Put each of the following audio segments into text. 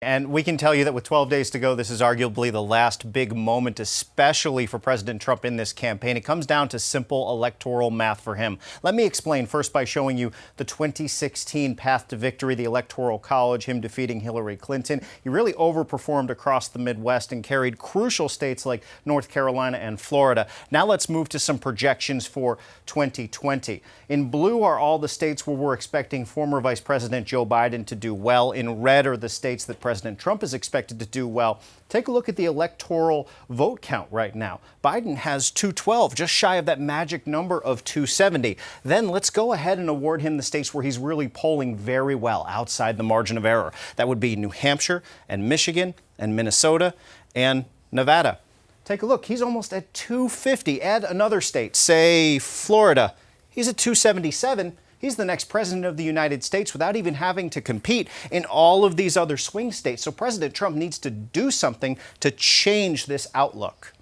And we can tell you that with 12 days to go, this is arguably the last big moment, especially for President Trump in this campaign. It comes down to simple electoral math for him. Let me explain first by showing you the 2016 path to victory, the Electoral College, him defeating Hillary Clinton. He really overperformed across the Midwest and carried crucial states like North Carolina and Florida. Now let's move to some projections for 2020. In blue are all the states where we're expecting former Vice President Joe Biden to do well. In red are the states that President Trump is expected to do well. Take a look at the electoral vote count right now. Biden has 212, just shy of that magic number of 270. Then let's go ahead and award him the states where he's really polling very well outside the margin of error. That would be New Hampshire and Michigan and Minnesota and Nevada. Take a look. He's almost at 250. Add another state, say Florida. He's at 277. He's the next president of the United States without even having to compete in all of these other swing states. So President Trump needs to do something to change this outlook.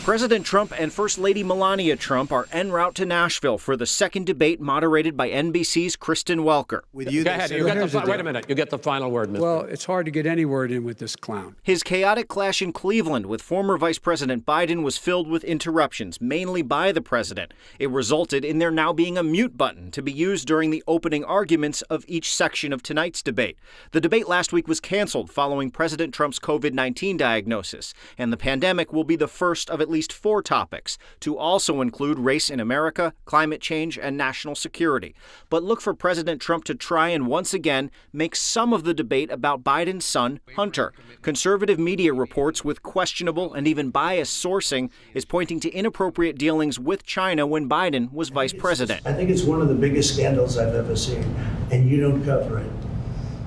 President Trump and First Lady Melania Trump are en route to Nashville for the second debate moderated by NBC's Kristen Welker. With you, go ahead. Wait a minute. You get the final word, Mr. Well, it's hard to get any word in with this clown. His chaotic clash in Cleveland with former Vice President Biden was filled with interruptions, mainly by the president. It resulted in there now being a mute button to be used during the opening arguments of each section of tonight's debate. The debate last week was canceled following President Trump's COVID-19 diagnosis, and the pandemic will be the first of at least 4 topics, to also include race in America, climate change, and national security. But look for President Trump to try and once again make some of the debate about Biden's son, Hunter. Conservative media reports with questionable and even biased sourcing is pointing to inappropriate dealings with China when Biden was vice president. I think it's one of the biggest scandals I've ever seen, and you don't cover it.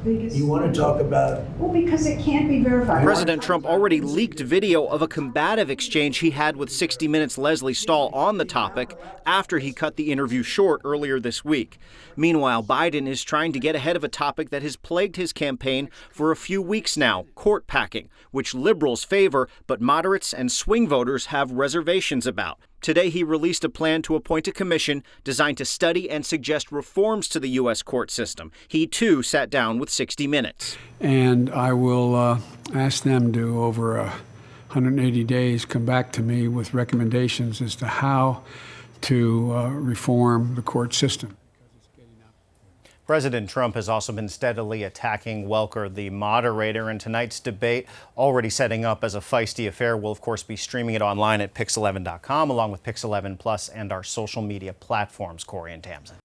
You want to talk about... Well, because it can't be verified. President Trump already leaked video of a combative exchange he had with 60 Minutes' Leslie Stahl on the topic after he cut the interview short earlier this week. Meanwhile, Biden is trying to get ahead of a topic that has plagued his campaign for a few weeks now, court packing, which liberals favor, but moderates and swing voters have reservations about. Today, he released a plan to appoint a commission designed to study and suggest reforms to the U.S. court system. He, too, sat down with 60 Minutes. And I will ask them to, over 180 days, come back to me with recommendations as to how to reform the court system. President Trump has also been steadily attacking Welker, the moderator, in tonight's debate, already setting up as a feisty affair. We'll, of course, be streaming it online at pix11.com, along with Pix11 Plus and our social media platforms. Corey and Tamsin.